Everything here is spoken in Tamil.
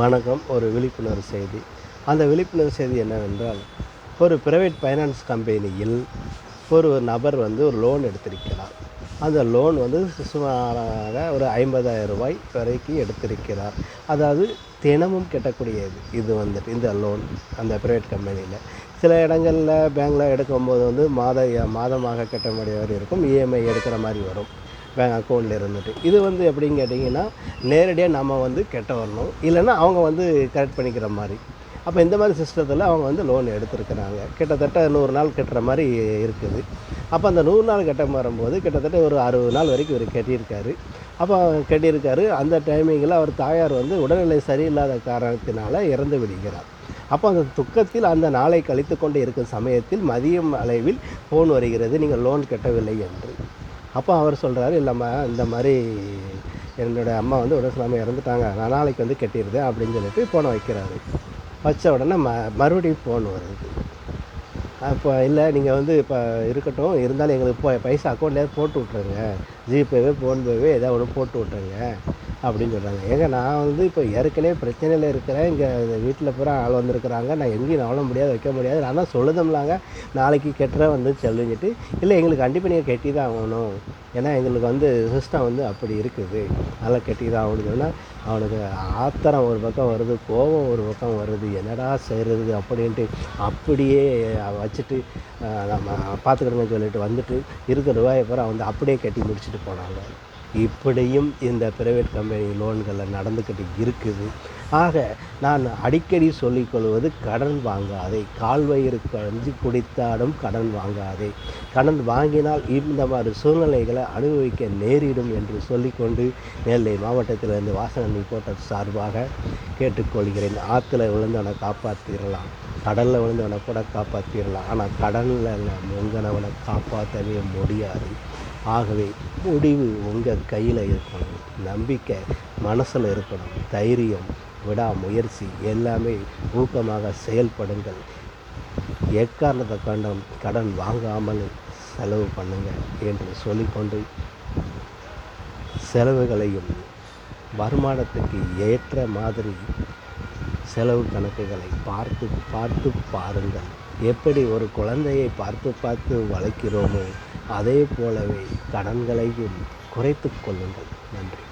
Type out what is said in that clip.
வணக்கம். ஒரு விழிப்புணர்வு செய்தி. அந்த விழிப்புணர்வு செய்தி என்னவென்றால், ஒரு பிரைவேட் ஃபைனான்ஸ் கம்பெனியில் ஒரு நபர் ஒரு லோன் எடுத்திருக்கிறார். அந்த லோன் சுமாராக ஒரு ரூ. 50,000 வரைக்கும் எடுத்திருக்கிறார். அதாவது தினமும் கட்டக்கூடியது. இது இந்த லோன் அந்த பிரைவேட் கம்பெனியில். சில இடங்களில் பேங்க்கில் எடுக்கும்போது மாதமாக கட்ட முடியாத இருக்கும். இஎம்ஐ எடுக்கிற மாதிரி வரும் பேங்க் அக்கௌண்ட்டில் இருந்துட்டு. இது எப்படின்னு கேட்டிங்கன்னா, நேரடியாக நம்ம கட்ட வரணும். இல்லைன்னா அவங்க கரெக்ட் பண்ணிக்கிற மாதிரி. அப்போ இந்த மாதிரி சிஸ்டத்தில் அவங்க லோன் எடுத்துருக்கிறாங்க. கிட்டத்தட்ட 100 நாள் கட்டுற மாதிரி இருக்குது. அப்போ அந்த 100 நாள் கட்ட வரும்போது கிட்டத்தட்ட ஒரு 60 நாள் வரைக்கும் இவர் கட்டியிருக்காரு. அப்போ கட்டியிருக்காரு. அந்த டைமிங்கில் அவர் தாயார் உடல்நிலை சரியில்லாத காரணத்தினால இறந்து விடுகிறார். அப்போ அந்த துக்கத்தில் அந்த நாளை கழித்து கொண்டு இருக்கும் சமயத்தில் மதியம் அளவில் ஃபோன் வருகிறது, நீங்கள் லோன் கட்டவில்லை என்று. அப்போ அவர் சொல்கிறாரு, இல்லைம்மா இந்த மாதிரி என்னோடய அம்மா உடல் சரியில்லாமல் இறந்துட்டாங்க, நான் நாளைக்கு கட்டிடுறேன் அப்படின்னு சொல்லிட்டு ஃபோனை வைக்கிறாரு. வச்ச உடனே மறுபடியும் ஃபோன் வருது. அப்போ இல்லை நீங்கள் இப்போ இருக்கட்டும், இருந்தாலும் எங்களுக்கு பைசா அக்கௌண்ட்லேயே போட்டு விட்ருங்க, ஜிபேவே ஃபோன்பேவே ஏதாவது ஒன்று போட்டு விட்ருங்க அப்படின்னு சொல்கிறாங்க. ஏங்க நான் இப்போ ஏற்கனவே பிரச்சனையில் இருக்கிறேன், இங்கே வீட்டில் பூரா ஆள் வந்திருக்கிறாங்க, நான் எங்கேயும் நவள முடியாது, வைக்க முடியாது, நான் தான் சொல்லுதம்லாங்க நாளைக்கு கட்டுறேன் சொல்லிட்டு, இல்லை எங்களுக்கு கண்டிப்பாக நீங்கள் கட்டி தான் ஆகணும், ஏன்னா எங்களுக்கு சிஸ்டம் அப்படி இருக்குது, அதெல்லாம் கட்டி தான் ஆகணும்னு சொன்னால் அவனுக்கு ஆத்திரம் ஒரு பக்கம் வருது, கோபம் ஒரு பக்கம் வருது, என்னடா செய்கிறது அப்படின்ட்டு அப்படியே வச்சுட்டு நம்ம பார்த்துக்கிடுங்கன்னு சொல்லிட்டு வந்துட்டு இருக்கிற ரூபாயை பூரா அப்படியே கட்டி முடிச்சுட்டு போனாங்க. இப்படியும் இந்த பிரைவேட் கம்பெனி லோன்களில் நடந்துக்கிட்டு இருக்குது. ஆக நான் அடிக்கடி சொல்லிக்கொள்வது, கடன் வாங்காதே, கால்வயிறு கஞ்சி குடித்தாலும் கடன் வாங்காதே, கடன் வாங்கினால் இந்த மாதிரி சூழ்நிலைகளை அனுபவிக்க நேரிடும் என்று சொல்லிக்கொண்டு நெல்லை மாவட்டத்திலிருந்து வாசகன் ரிப்போர்ட்டர் சார்பாக கேட்டுக்கொள்கிறேன். ஆற்றுல விழுந்தவனை காப்பாற்றிடலாம், கடலில் விழுந்தவனை கூட காப்பாற்றிடலாம், ஆனால் கடலில் முங்கினவனை காப்பாற்றவே முடியாது. ஆகவே முடிவு உங்கள் கையில் இருக்கணும், நம்பிக்கை மனசில் இருக்கணும், தைரியம், விடாமுயற்சி எல்லாமே ஊக்கமாக செயல்படுங்கள். எக்காரணத்தை கண்டும் கடன் வாங்காமல் செலவு பண்ணுங்கள் என்று சொல்லிக்கொண்டு, செலவுகளையும் வருமானத்துக்கு ஏற்ற மாதிரி செலவு கணக்குகளை பார்த்து பாருங்கள். எப்படி ஒரு குழந்தையை பார்த்து வளர்க்கிறோமோ அதே போலவே கடன்களையும் குறைத்து கொள்ளுங்கள். நன்றி.